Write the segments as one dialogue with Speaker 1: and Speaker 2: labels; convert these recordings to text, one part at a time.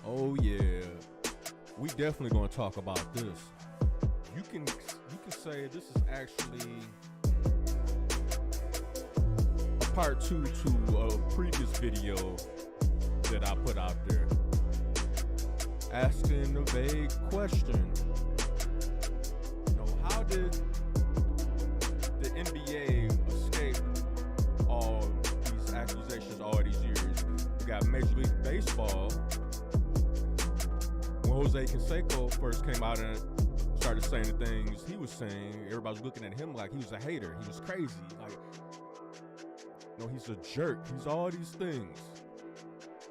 Speaker 1: Oh yeah, we definitely gonna talk about this. You can say this is actually a part 2 to a previous video that I put out there, asking a vague question. How did the NBA escape all these accusations all these years? We got Major League Baseball. When Jose Canseco first came out and started saying the things he was saying, everybody was looking at him like he was a hater. He was crazy. Like, he's a jerk. He's all these things.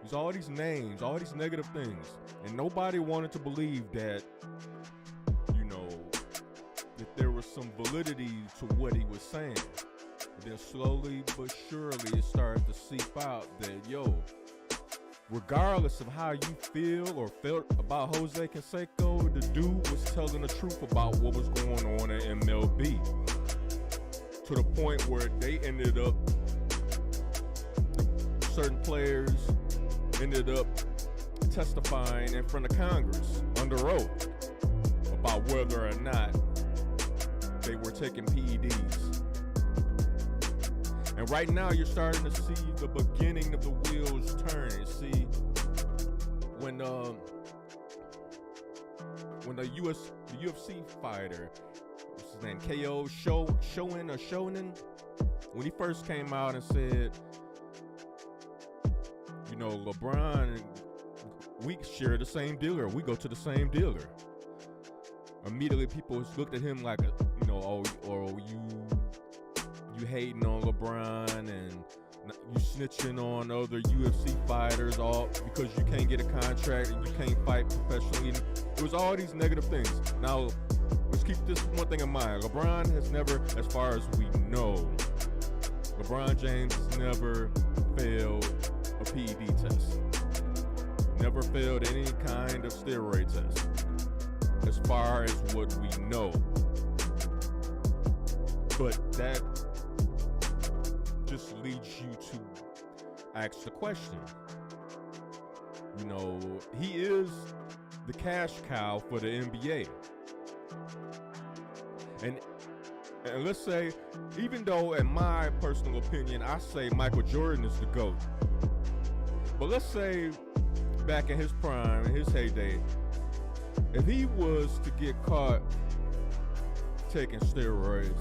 Speaker 1: He's all these names, all these negative things. And nobody wanted to believe that, that there was some validity to what he was saying. And then slowly but surely it started to seep out that, regardless of how you feel or felt about Jose Canseco, the dude was telling the truth about what was going on in MLB. To the point where they ended up, certain players ended up testifying in front of Congress under oath about whether or not they were taking PEDs. And right now you're starting to see the beginning of the wheels turning. See, when the UFC fighter, what's his name, KO Shonen, when he first came out and said, LeBron, we share the same dealer, we go to the same dealer. Immediately people looked at him like, you hating on LeBron and you snitching on other UFC fighters all because you can't get a contract and you can't fight professionally. It was all these negative things. Now, let's keep this one thing in mind. LeBron has never, as far as we know, LeBron James has never failed a PED test. Never failed any kind of steroid test, as far as what we know. But that just leads you to ask the question. He is the cash cow for the NBA. And let's say, even though in my personal opinion, I say Michael Jordan is the GOAT. But let's say back in his prime, in his heyday, if he was to get caught taking steroids,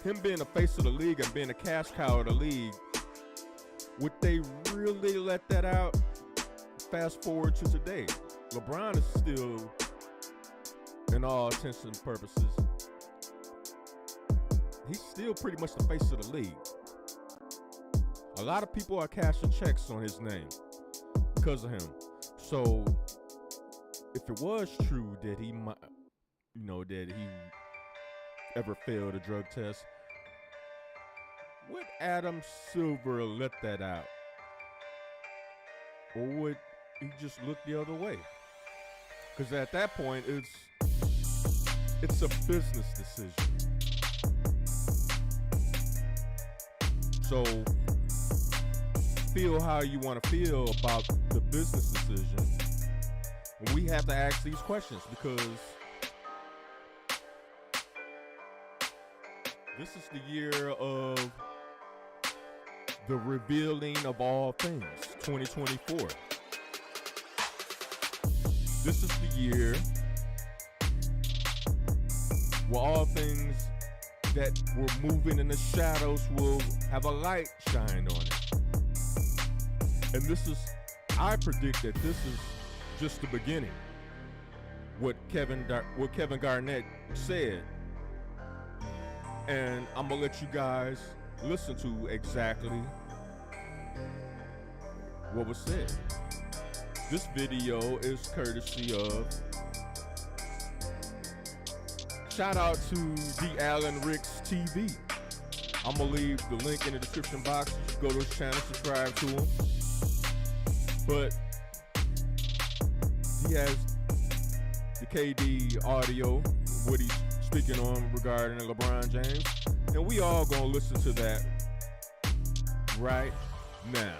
Speaker 1: him being the face of the league and being the cash cow of the league, would they really let that out? Fast forward to today, LeBron is still, in all intents and purposes, he's still pretty much the face of the league. A lot of people are cashing checks on his name because of him. So if it was true that he might, that he ever failed a drug test, would Adam Silver let that out? Or would he just look the other way? Because at that point, it's a business decision. So feel how you want to feel about the business decision. And we have to ask these questions because this is the year of the revealing of all things, 2024. This is the year where all things that were moving in the shadows will have a light shine on it. And I predict that this is just the beginning. What Kevin Garnett said. And I'm gonna let you guys listen to exactly what was said. This video is courtesy of, shout out to the Alan Ricks TV. I'm gonna leave the link in the description box. Go to his channel, subscribe to him. But he has the KD audio, what he's speaking on regarding LeBron James, and we all gonna listen to that right now.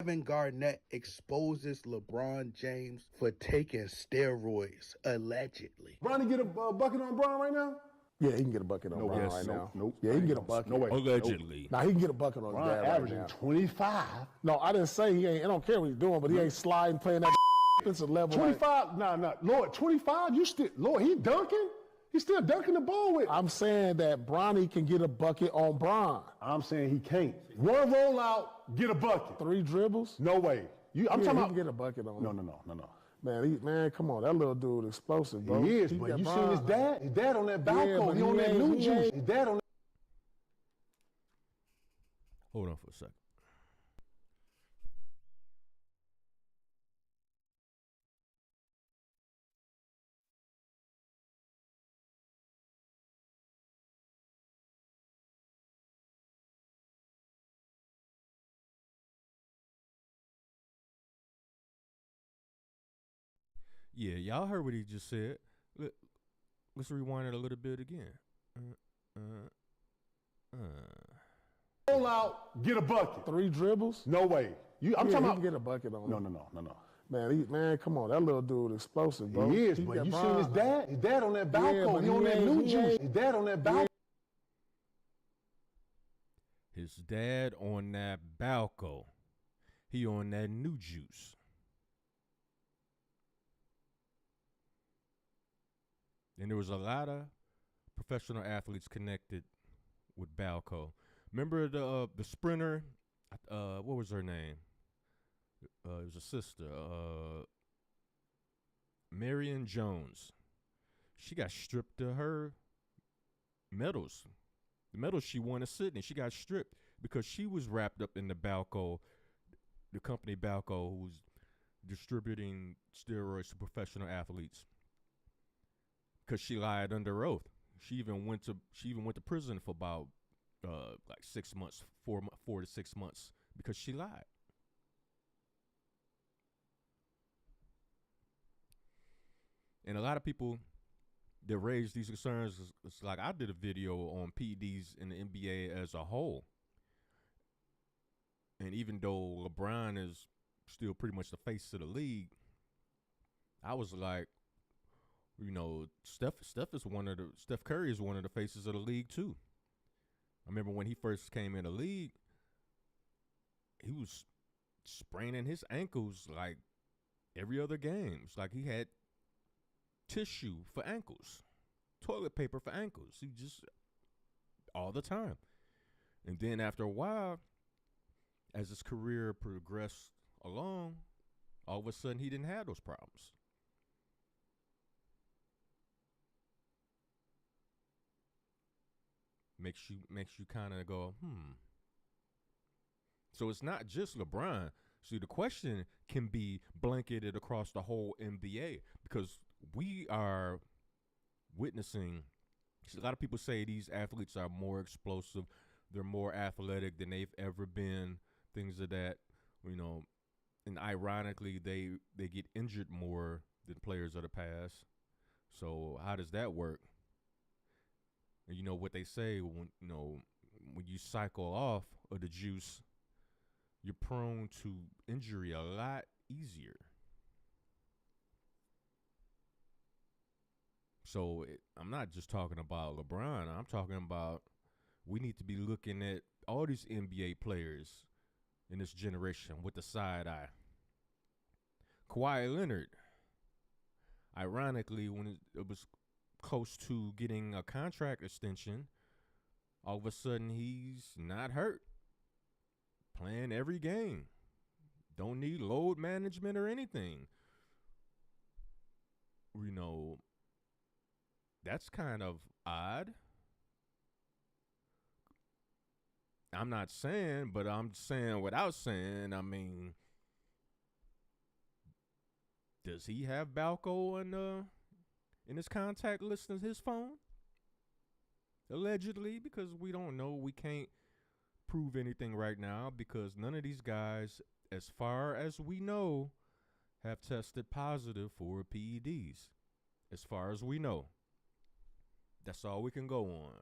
Speaker 2: Kevin Garnett exposes LeBron James for taking steroids, allegedly.
Speaker 3: Bronny get a bucket on Bron right now?
Speaker 4: Yeah, he can get a bucket on Bron right now.
Speaker 3: Nope.
Speaker 4: Yeah, he can get a bucket.
Speaker 3: No way.
Speaker 1: Allegedly.
Speaker 4: Nah, he can get a bucket on
Speaker 3: Bron
Speaker 4: his dad right
Speaker 3: averaging
Speaker 4: now.
Speaker 3: 25.
Speaker 4: No, I didn't say he ain't. I don't care what he's doing, but he ain't sliding, playing that defensive level.
Speaker 3: 25? Nah. Lord, 25? Lord, he dunking? He's still dunking the ball with.
Speaker 4: I'm saying that Bronny can get a bucket on Bron.
Speaker 3: I'm saying he can't. One rollout, get a bucket.
Speaker 4: 3 dribbles?
Speaker 3: No way. I'm talking
Speaker 4: he
Speaker 3: about.
Speaker 4: can get a bucket on him.
Speaker 3: No.
Speaker 4: Man, come on. That little dude explosive, bro.
Speaker 3: He is, but you seen his dad? His dad on that balcony. He on that new juice. His dad on.
Speaker 1: Hold on for a second. Yeah, y'all heard what he just said. Let's rewind it a little bit again.
Speaker 3: Roll out, get a bucket.
Speaker 4: 3 dribbles?
Speaker 3: No way. I'm talking
Speaker 4: he
Speaker 3: about.
Speaker 4: can get a bucket on him.
Speaker 3: No.
Speaker 4: Man, come on. That little dude explosive, bro.
Speaker 3: He is, but you seen his dad? His dad on that balcony. He on that new juice. His dad on that balcony.
Speaker 1: His dad on that balcony. He on that new juice. And there was a lot of professional athletes connected with Balco. Remember the sprinter? What was her name? It was a sister. Marion Jones. She got stripped of her medals. The medals she won at Sydney. She got stripped because she was wrapped up in the Balco, the company Balco, who was distributing steroids to professional athletes. Because she lied under oath. She even went to prison for about like 6 months, 4 to 6 months, because she lied. And a lot of people that raise these concerns, it's like I did a video on PEDs in the NBA as a whole. And even though LeBron is still pretty much the face of the league, I was like, Steph Curry is one of the faces of the league too. I remember when he first came in the league, he was spraining his ankles like every other game. It's like he had tissue for ankles, toilet paper for ankles. He just all the time. And then after a while, as his career progressed along, all of a sudden he didn't have those problems. Makes you kind of go, So it's not just LeBron. See, the question can be blanketed across the whole NBA because we are witnessing. A lot of people say these athletes are more explosive, they're more athletic than they've ever been, things of that, and ironically, they get injured more than players of the past. So how does that work? And you know what they say, when you cycle off of the juice, you're prone to injury a lot easier. So I'm not just talking about LeBron. I'm talking about we need to be looking at all these NBA players in this generation with the side eye. Kawhi Leonard, ironically, when it was close to getting a contract extension, all of a sudden he's not hurt, playing every game, don't need load management or anything. That's kind of odd. I'm not saying, but I'm saying without saying, does he have Balco in his contact list in his phone? Allegedly, because we don't know. We can't prove anything right now because none of these guys, as far as we know, have tested positive for PEDs. As far as we know. That's all we can go on,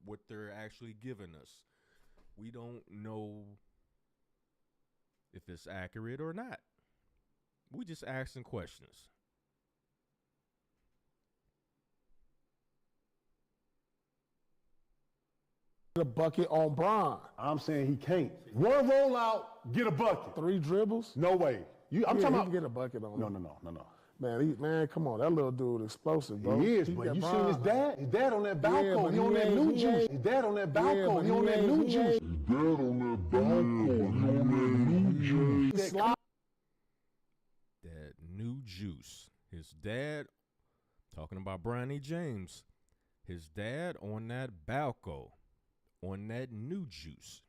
Speaker 1: what they're actually giving us. We don't know if it's accurate or not. We just asking questions.
Speaker 4: A bucket on Bron.
Speaker 3: I'm saying he can't. One rollout, get a bucket.
Speaker 4: 3 dribbles.
Speaker 3: No way. I'm
Speaker 4: Yeah,
Speaker 3: talking
Speaker 4: he
Speaker 3: about.
Speaker 4: can get a bucket on.
Speaker 3: No.
Speaker 4: Man, man, come on, that little dude explosive, bro.
Speaker 3: He is, but you seen his dad? His dad on that balcony.
Speaker 4: but
Speaker 3: he on that
Speaker 4: he
Speaker 3: new
Speaker 4: ain't-
Speaker 3: juice. His dad on that balcony. he on that new juice.
Speaker 1: That new juice. His dad, talking about Bronny James, his dad on that balcony, on that new juice.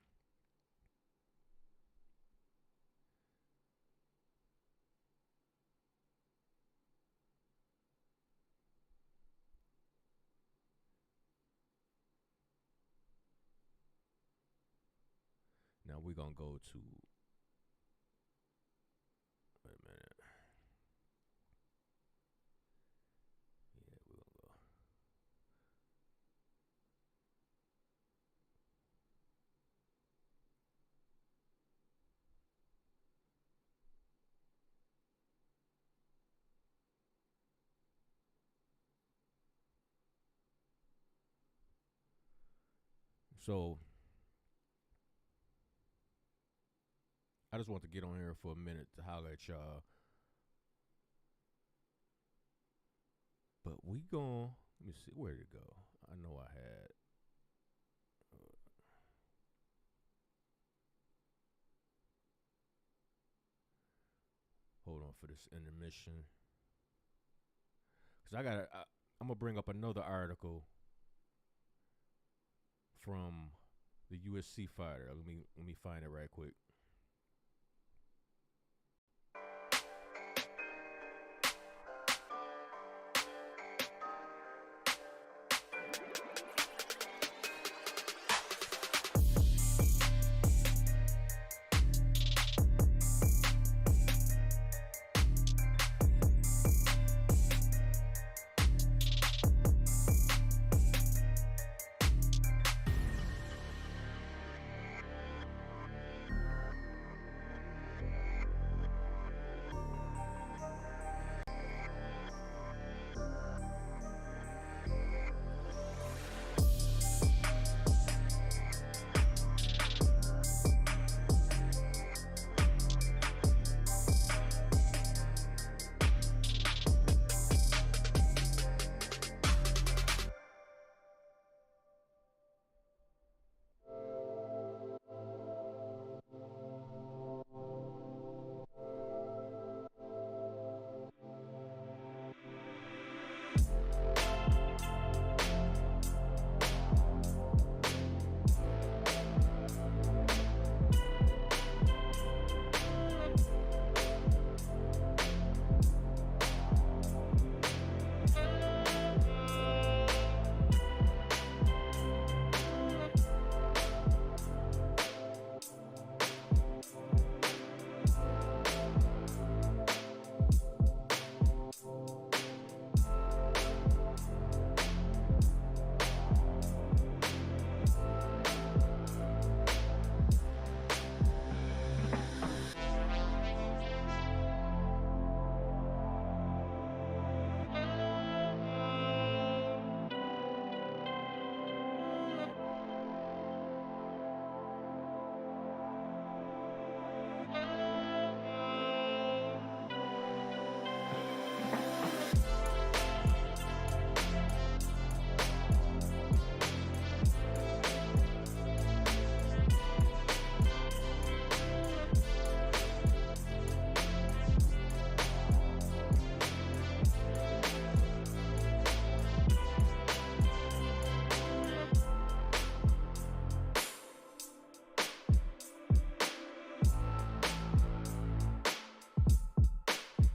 Speaker 1: Now we're going to go to, wait a minute. Yeah, we're going to go. So, I just want to get on here for a minute to holler at y'all. But we gon' let me see, where'd it go? I know I had. Hold on for this intermission. Because I'm going to bring up another article from the USC fighter. Let me find it right quick.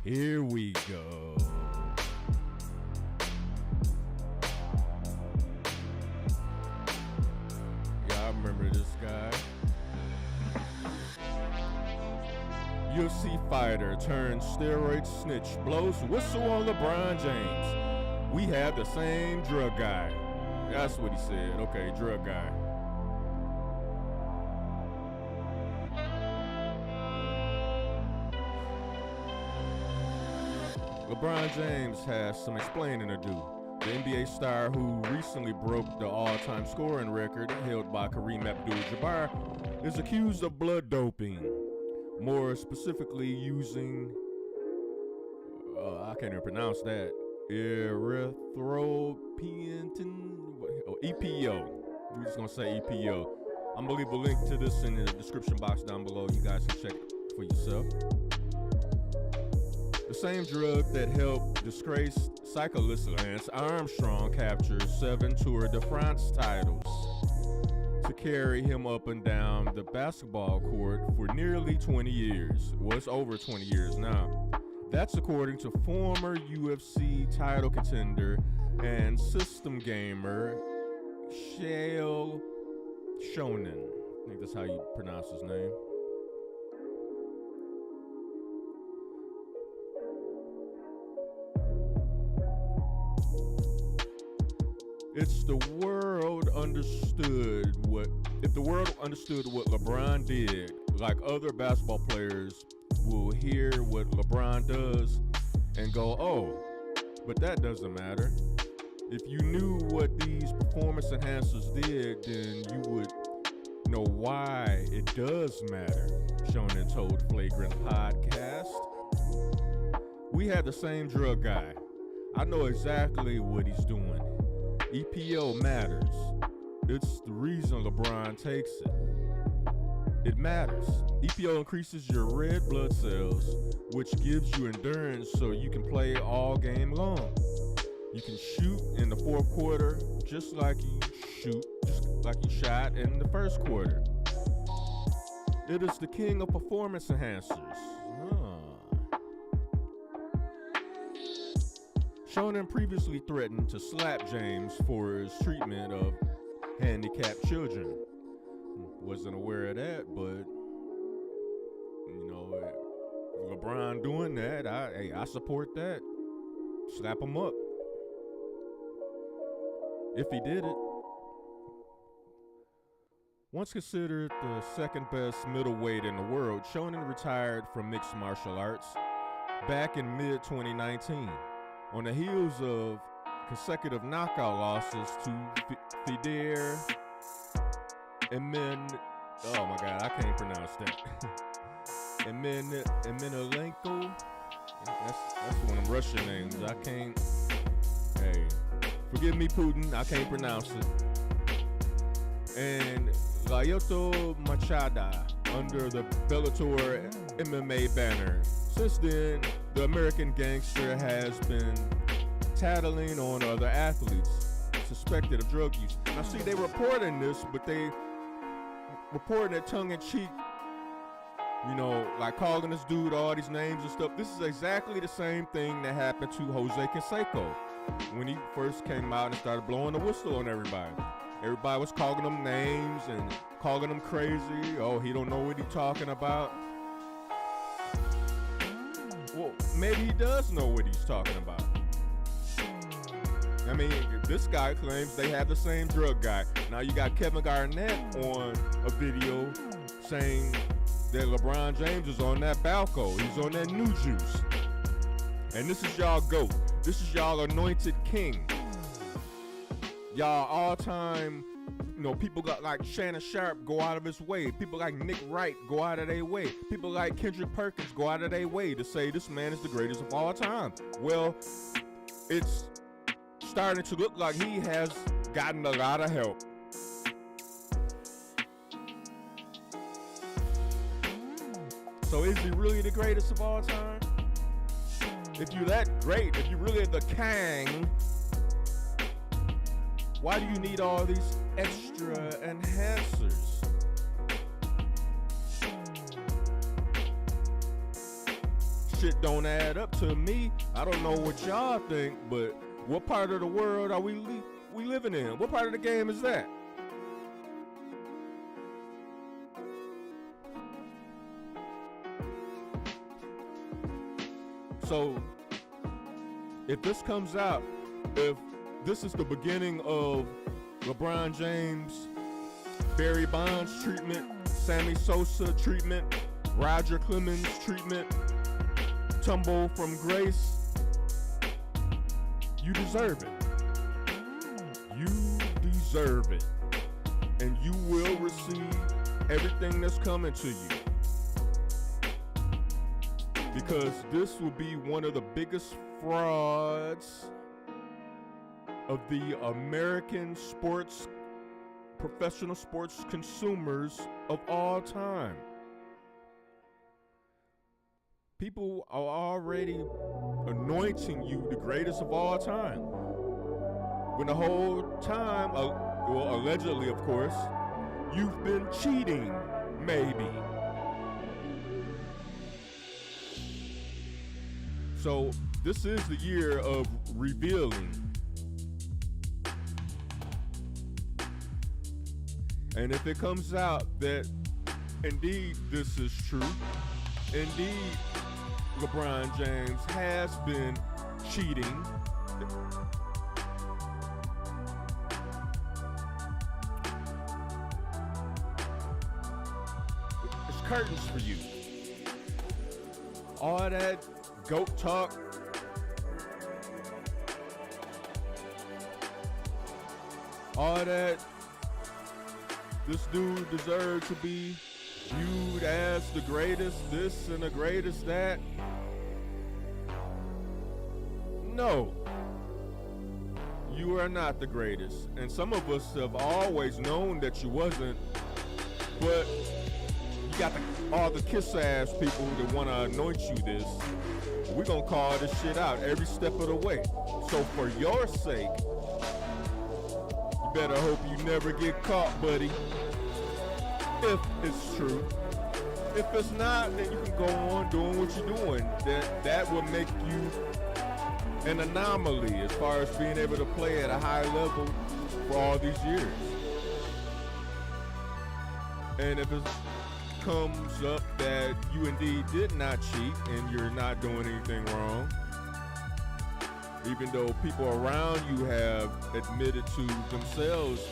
Speaker 1: Here we go. Y'all remember this guy? UFC fighter turned steroid snitch blows whistle on LeBron James. We have the same drug guy. That's what he said. Okay, drug guy. LeBron James has some explaining to do. The NBA star who recently broke the all-time scoring record held by Kareem Abdul-Jabbar is accused of blood doping. More specifically using, I can't even pronounce that, EPO. We're just going to say EPO. I'm going to leave a link to this in the description box down below. You guys can check it for yourself. The same drug that helped disgraced cyclist Lance Armstrong capture 7 Tour de France titles to carry him up and down the basketball court for nearly 20 years. Well, it's over 20 years now. That's according to former UFC title contender and system gamer Chael Sonnen. I think that's how you pronounce his name. If the world understood what LeBron did, like other basketball players will hear what LeBron does and go, oh, but that doesn't matter. If you knew what these performance enhancers did, then you would know why it does matter, Shonen told Flagrant Podcast. We had the same drug guy. I know exactly what he's doing. EPO matters. It's the reason LeBron takes it. It matters. EPO increases your red blood cells, which gives you endurance so you can play all game long. You can shoot in the fourth quarter just like you shot in the first quarter. It is the king of performance enhancers. Shonen previously threatened to slap James for his treatment of handicapped children. Wasn't aware of that, but LeBron doing that, I support that. Slap him up. If he did it. Once considered the second best middleweight in the world, Shonen retired from mixed martial arts back in mid-2019 on the heels of consecutive knockout losses to Fedor oh my God, I can't pronounce that. Emelianenko. That's one of them Russian names. I can't. Hey, forgive me, Putin. I can't pronounce it. And Lyoto Machida under the Bellator MMA banner. Since then, the American gangster has been tattling on other athletes suspected of drug use. Now, see, they reporting this, but they reporting it tongue-in-cheek, like calling this dude all these names and stuff. This is exactly the same thing that happened to Jose Canseco when he first came out and started blowing the whistle on everybody. Everybody was calling him names and calling him crazy. Oh, he don't know what he's talking about. Well, maybe he does know what he's talking about. I mean, this guy claims they have the same drug guy. Now you got Kevin Garnett on a video saying that LeBron James is on that Balco. He's on that new juice. And this is y'all GOAT. This is y'all anointed king. Y'all all-time, people like Shannon Sharp go out of his way. People like Nick Wright go out of their way. People like Kendrick Perkins go out of their way to say this man is the greatest of all time. Well, it's starting to look like he has gotten a lot of help. So is he really the greatest of all time? If you're that great, if you're really the king, why do you need all these extra enhancers? Shit don't add up to me. I don't know what y'all think, but what part of the world are we living in? What part of the game is that? So, if this comes out, if this is the beginning of LeBron James, Barry Bonds treatment, Sammy Sosa treatment, Roger Clemens treatment, tumble from grace, You deserve it. You deserve it. And you will receive everything that's coming to you. Because this will be one of the biggest frauds of the American professional sports consumers of all time. People are already anointing you the greatest of all time. When the whole time, well, allegedly, of course, you've been cheating, maybe. So this is the year of revealing. And if it comes out that indeed this is true, indeed LeBron James has been cheating, it's curtains for you. All that GOAT talk, all that this dude deserved to be viewed as the greatest this and the greatest that. No, you are not the greatest. And some of us have always known that you wasn't, but you got all the kiss-ass people that want to anoint you this. We're going to call this shit out every step of the way. So for your sake, you better hope you never get caught, buddy. If it's true. If it's not, then you can go on doing what you're doing. That will make you an anomaly as far as being able to play at a high level for all these years. And if it comes up that you indeed did not cheat and you're not doing anything wrong, even though people around you have admitted to themselves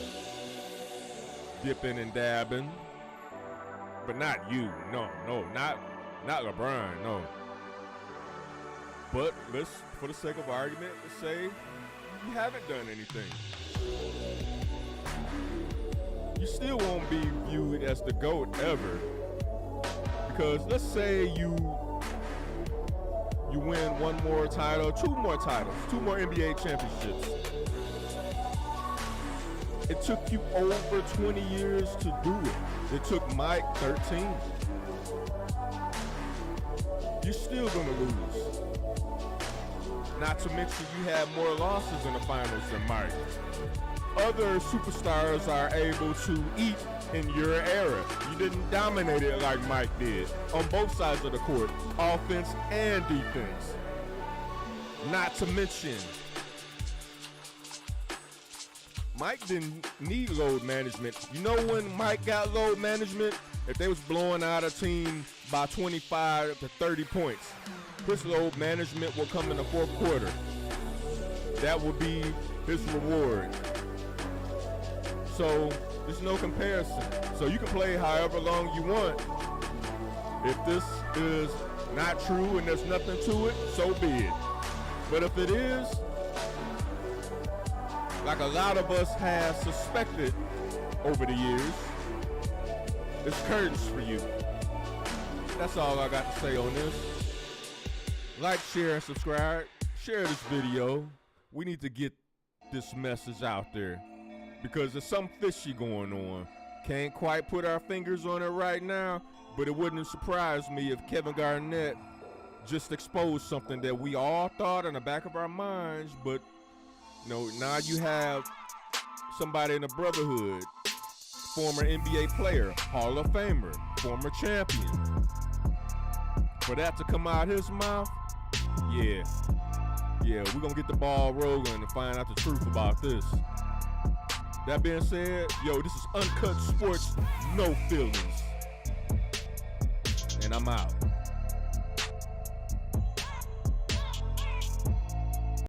Speaker 1: dipping and dabbing, but not you. No, not LeBron, no. But let's, for the sake of argument, let's say you haven't done anything. You still won't be viewed as the GOAT ever. Because let's say you win one more title, two more NBA championships. It took you over 20 years to do it. It took Mike 13. You're still gonna lose. Not to mention you had more losses in the finals than Mike. Other superstars are able to eat in your era. You didn't dominate it like Mike did on both sides of the court, offense and defense. Not to mention, Mike didn't need load management. You know when Mike got load management? If they was blowing out a team by 25 to 30 points, his load management will come in the fourth quarter. That will be his reward. So there's no comparison. So you can play however long you want. If this is not true and there's nothing to it, so be it. But if it is, like a lot of us have suspected over the years, it's curtains for you. That's all I got to say on this. Like, share, and subscribe. Share this video. We need to get this message out there because there's something fishy going on. Can't quite put our fingers on it right now, but it wouldn't surprise me if Kevin Garnett just exposed something that we all thought in the back of our minds, but now you have somebody in the brotherhood, former NBA player, Hall of Famer, former champion. For that to come out his mouth, yeah, we're gonna get the ball rolling and find out the truth about this. That being said, this is Uncut Sports, no feelings. And I'm out.